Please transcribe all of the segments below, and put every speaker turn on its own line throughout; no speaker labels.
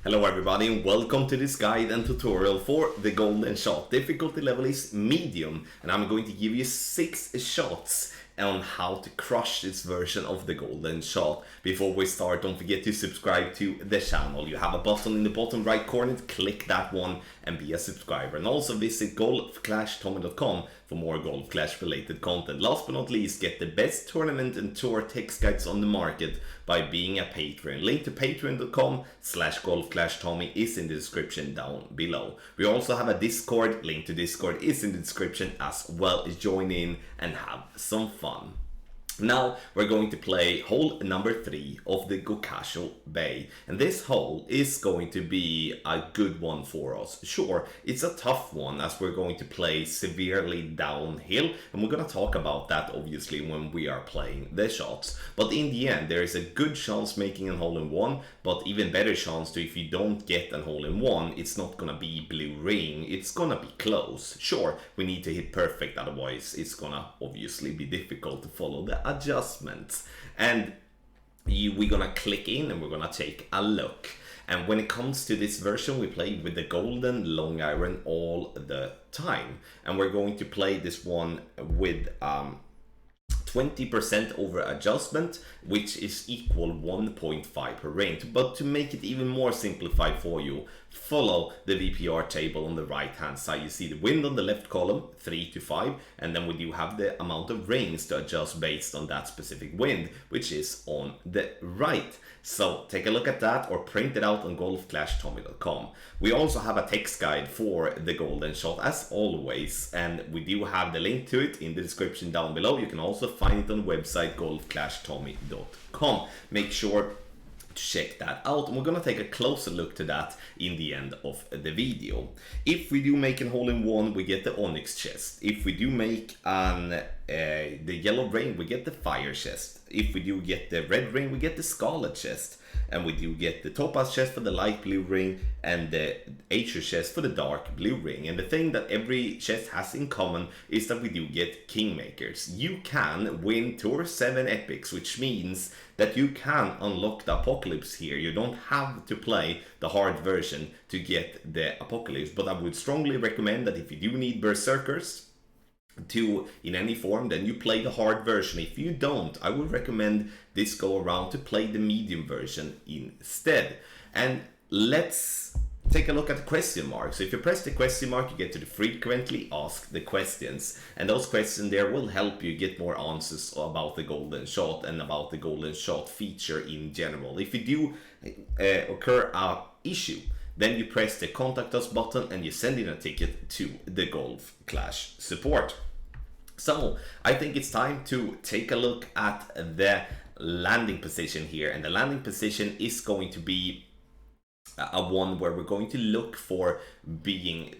Hello everybody and welcome to this guide and tutorial for the golden shot. Difficulty level is medium and I'm going to give you 6 shots on how to crush this version of the golden shot. Before we start, don't forget to subscribe to the channel. You have a button in the bottom right corner, click that one and be a subscriber. And also visit golfclashtommy.com for more Golf Clash related content. Last but not least, get the best tournament and tour text guides on the market by being a patron. Link to patreon.com/golfclashtommy is in the description down below. We also have a Discord, link to Discord is in the description as well. Join in and have some fun. Now we're going to play hole number 3 of the Gokasho Bay, and this hole is going to be a good one for us. Sure, it's a tough one as we're going to play severely downhill, and we're going to talk about that obviously when we are playing the shots. But in the end, there is a good chance making a hole in one, but even better chance to, if you don't get a hole in one, it's not gonna be blue ring, it's gonna be close. Sure, we need to hit perfect, otherwise it's gonna obviously be difficult to follow the adjustments. And we're gonna click in and we're gonna take a look. And when it comes to this version, we play with the golden long iron all the time, and we're going to play this one with 20% over adjustment, which is equal 1.5 per range. But to make it even more simplified for you, follow the VPR table on the right hand side. You see the wind on the left column, 3 to 5, and then we do have the amount of rings to adjust based on that specific wind, which is on the right. So take a look at that or print it out on golfclashtommy.com. We also have a text guide for the golden shot as always, and we do have the link to it in the description down below. You can also find it on the website golfclashtommy.com. Make sure to check that out, and we're gonna take a closer look to that in the end of the video. If we do make a hole in one, we get the onyx chest. If we do make the yellow ring, we get the fire chest. If we do get the red ring, we get the scarlet chest. And we do get the topaz chest for the light blue ring and the azure chest for the dark blue ring. And the thing that every chest has in common is that we do get kingmakers. You can win Tour 7 epics, which means that you can unlock the apocalypse here. You don't have to play the hard version to get the apocalypse, but I would strongly recommend that if you do need berserkers in any form, then you play the hard version. If you don't, I would recommend this go around to play the medium version instead. And let's take a look at the question mark. So if you press the question mark, you get to the frequently asked the questions, and those questions there will help you get more answers about the golden shot and about the golden shot feature in general. If you do occur a issue, then you press the contact us button and you send in a ticket to the Golf Clash support. So I think it's time to take a look at the landing position here, and the landing position is going to be a one where we're going to look for being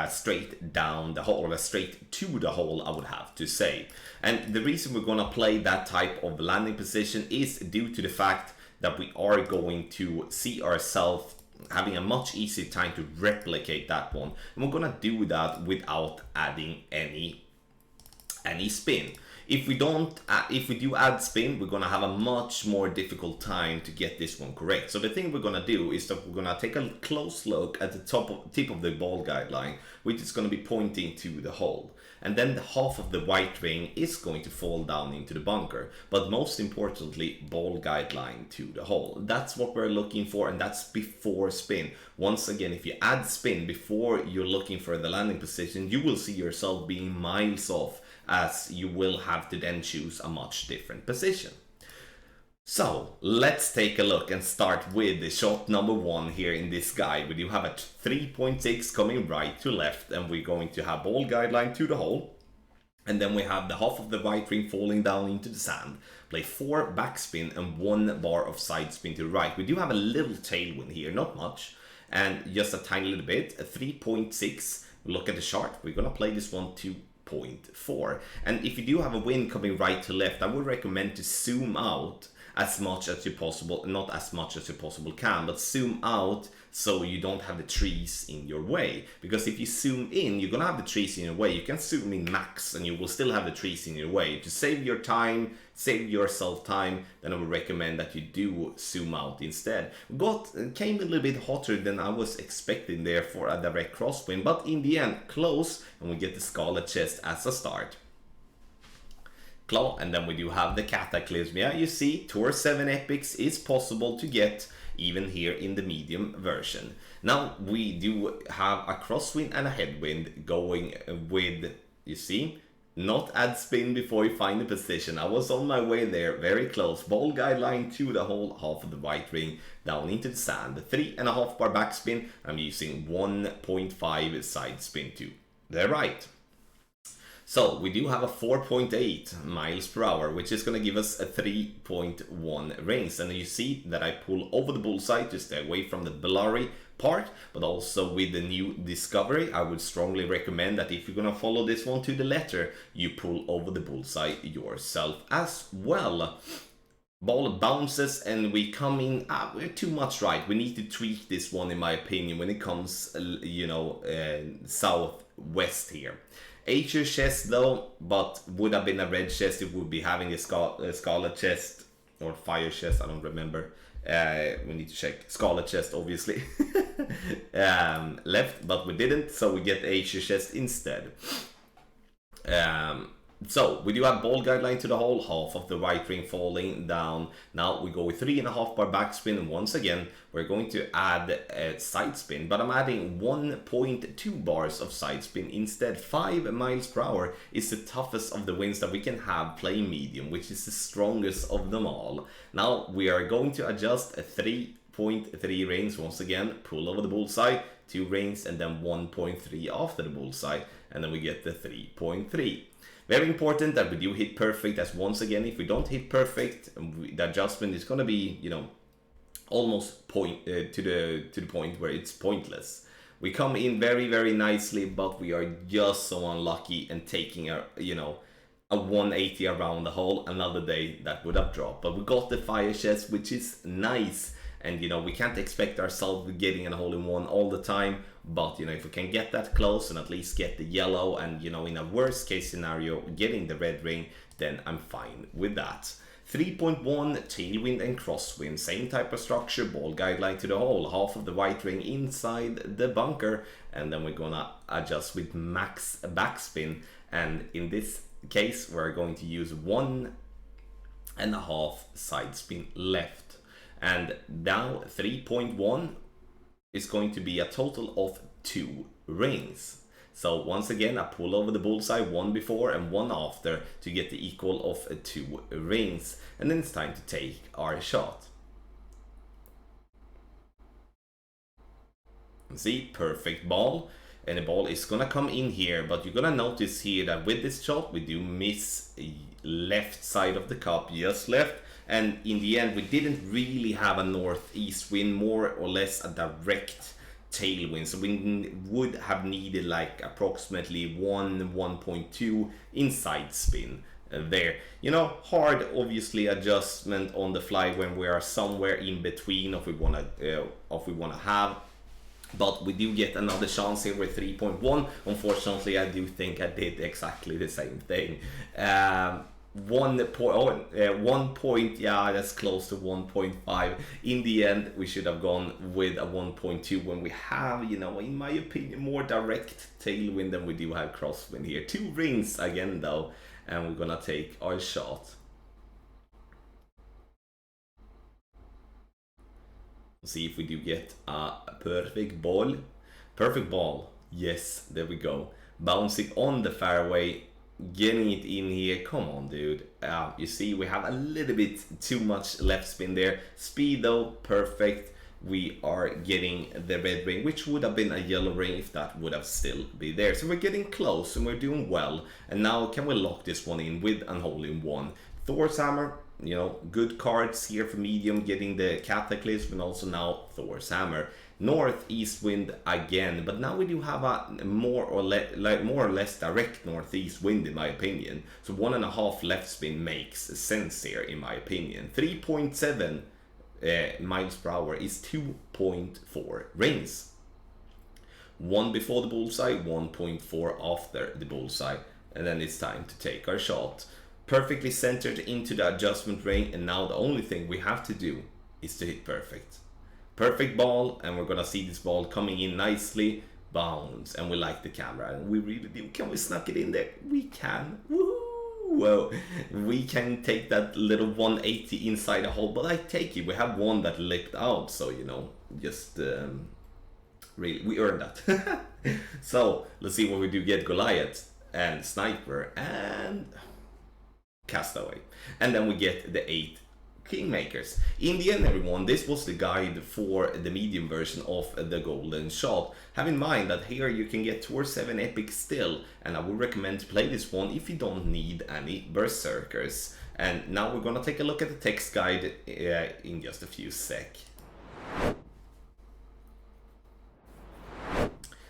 straight down the hole, or straight to the hole, I would have to say. And the reason we're going to play that type of landing position is due to the fact that we are going to see ourselves having a much easier time to replicate that one, and we're gonna do that without adding any spin. If we do add spin, we're gonna have a much more difficult time to get this one correct. So the thing we're gonna do is that we're gonna take a close look at the tip of the ball guideline, which is gonna be pointing to the hole. And then the half of the white ring is going to fall down into the bunker. But most importantly, ball guideline to the hole. That's what we're looking for, and that's before spin. Once again, if you add spin before you're looking for the landing position, you will see yourself being miles off, as you will have to then choose a much different position. So let's take a look and start with the shot number 1 here in this guide. We do have a 3.6 coming right to left, and we're going to have ball guideline to the hole. And then we have the half of the white ring falling down into the sand. Play 4 backspin and 1 bar of side spin to the right. We do have a little tailwind here, not much, and just a tiny little bit, a 3.6. Look at the chart, we're gonna play this one to 0.4. And if you do have a wind coming right to left, I would recommend to zoom out as much as you possible, not as much as you possible can, but zoom out so you don't have the trees in your way. Because if you zoom in, you're gonna have the trees in your way. You can zoom in max and you will still have the trees in your way. To save your time, save yourself time, then I would recommend that you do zoom out instead. Came a little bit hotter than I was expecting there for a direct crosswind, but in the end close, and we get the Scarlet Chest as a start. Claw, and then we do have the Cataclysm. Yeah, you see, Tour 7 epics is possible to get even here in the medium version. Now we do have a crosswind and a headwind going with, you see, not add spin before you find the position. I was on my way there, very close. Ball guideline to the whole half of the white ring down into the sand. 3.5 bar backspin. I'm using 1.5 side spin to the right. So we do have a 4.8 miles per hour, which is going to give us a 3.1 rings. And you see that I pull over the bullseye to stay away from the blurry part, but also with the new discovery, I would strongly recommend that if you're going to follow this one to the letter, you pull over the bullseye yourself as well. Ball bounces and we come in, we're too much right. We need to tweak this one in my opinion when it comes, southwest here. Acer chest though, but would have been a red chest. It would be having a scarlet chest or fire chest, I don't remember. We need to check. Scarlet chest obviously. Left, but we didn't, so we get Acer chest instead. So we do have ball guideline to the whole half of the right ring falling down. Now we go with 3.5 bar backspin, and once again we're going to add a side spin, but I'm adding 1.2 bars of side spin instead. 5 miles per hour is the toughest of the winds that we can have playing medium, which is the strongest of them all. Now we are going to adjust a 3.3 rings once again, pull over the bullseye, 2 rings, and then 1.3 after the bullseye, and then we get the 3.3. Very important that we do hit perfect, as once again, if we don't hit perfect, the adjustment is going to be, almost to the point where it's pointless. We come in very, very nicely, but we are just so unlucky and taking a 180 around the hole. Another day that would have dropped, but we got the fire chest, which is nice. And we can't expect ourselves getting a hole-in-one all the time, but if we can get that close and at least get the yellow, and in a worst case scenario getting the red ring, then I'm fine with that. 3.1 tailwind and crosswind, same type of structure, ball guideline to the hole, half of the white ring inside the bunker, and then we're gonna adjust with max backspin, and in this case we're going to use 1.5 side spin left. And now 3.1 is going to be a total of 2 rings. So once again, I pull over the bullseye, 1 before and 1 after, to get the equal of 2 rings. And then it's time to take our shot. See, perfect ball. And the ball is gonna come in here, but you're gonna notice here that with this shot, we do miss left side of the cup, just left. And in the end, we didn't really have a northeast wind, more or less a direct tailwind. So we would have needed like approximately 1.2 inside spin there. Hard, obviously, adjustment on the fly when we are somewhere in between if we wanna have. But we do get another chance here with 3.1. Unfortunately, I do think I did exactly the same thing. 1 point, yeah, that's close to 1.5. In the end, we should have gone with a 1.2 when we have, in my opinion, more direct tailwind than we do have crosswind here. 2 rings again though, and we're gonna take our shot. See if we do get a perfect ball. Perfect ball. Yes, there we go. Bouncing on the fairway, getting it in here. Come on, dude. You see, we have a little bit too much left spin there. Speed though, perfect. We are getting the red ring, which would have been a yellow ring if that would have still been there. So we're getting close and we're doing well. And now can we lock this one in with an hole-in-one? Thor's hammer. Good cards here for medium, getting the Cataclysm and also now Thor's hammer. Northeast wind again, but now we do have a more or less direct northeast wind in my opinion. So 1.5 left spin makes sense here in my opinion. 3.7 miles per hour is 2.4 rings. 1 before the bullseye, 1.4 after the bullseye, and then it's time to take our shot. Perfectly centered into the adjustment ring, and now the only thing we have to do is to hit perfect. Perfect ball, and we're gonna see this ball coming in nicely, bounce, and we like the camera, and we really do. Can we snuck it in there? We can. Woo! Well, we can take that little 180 inside the hole, but I take it. We have one that licked out, so you know, just really, we earned that. So let's see what we do. Get Goliath and Sniper and Castaway, and then we get the 8 Kingmakers. In the end, everyone, this was the guide for the medium version of the Golden Shot. Have in mind that here you can get Tour 7 Epic still, and I would recommend to play this one if you don't need any Berserkers. And now we're gonna take a look at the text guide in just a few sec.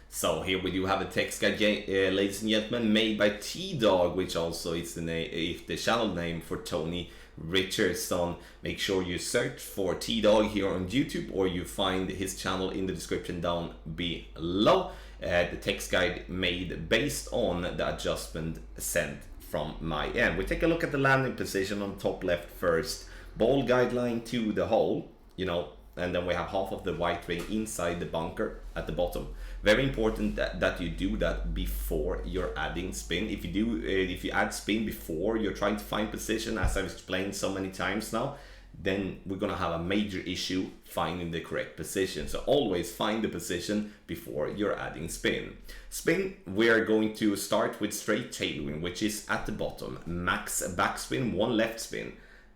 So here we do have a text guide, ladies and gentlemen, made by T-Dog, which also is the channel name for Tony Richardson. Make sure you search for T-Dog here on YouTube, or you find his channel in the description down below. The text guide made based on the adjustment sent from my end. We take a look at the landing position on top left first. Ball guideline to the hole, you know, and then we have half of the white ring inside the bunker at the bottom. Very important that you do that before you're adding spin. If you add spin before you're trying to find position, as I've explained so many times now, then we're gonna have a major issue finding the correct position. So always find the position before you're adding spin. Spin, we are going to start with straight tailwind, which is at the bottom. Max backspin, 1 left spin.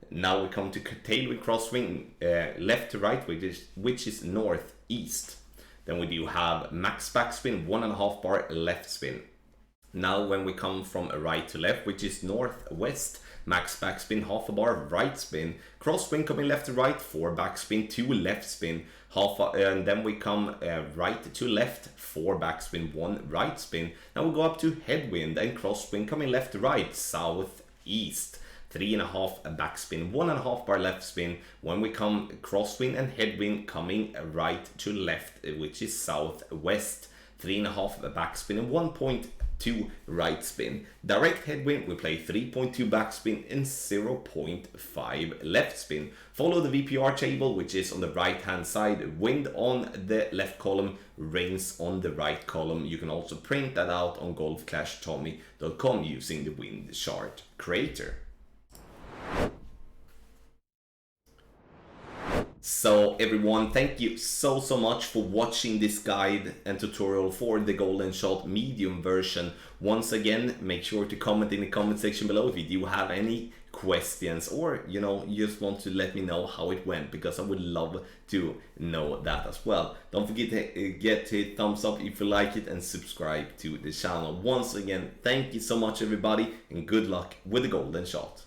Now we come to tailwind crosswind, left to right, which is northeast. Then we do have max backspin, 1.5 bar left spin. Now when we come from right to left, which is northwest, max backspin, half a bar right spin. Crosswind coming left to right, 4 backspin, 2 left spin, and then we come right to left, 4 backspin, 1 right spin. Now we go up to headwind and crosswind coming left to right, southeast. 3.5 backspin, 1.5 bar left spin. When we come crosswind and headwind coming right to left, which is southwest. 3.5 backspin and 1.2 right spin. Direct headwind, we play 3.2 backspin and 0.5 left spin. Follow the VPR table, which is on the right hand side. Wind on the left column, rings on the right column. You can also print that out on golfclashtommy.com using the wind chart creator. So everyone, thank you so much for watching this guide and tutorial for the Golden Shot medium version. Once again, make sure to comment in the comment section below if you do have any questions, or you know, you just want to let me know how it went, because I would love to know that as well. Don't forget to hit thumbs up if you like it and subscribe to the channel. Once again, thank you so much everybody, and good luck with the Golden Shot.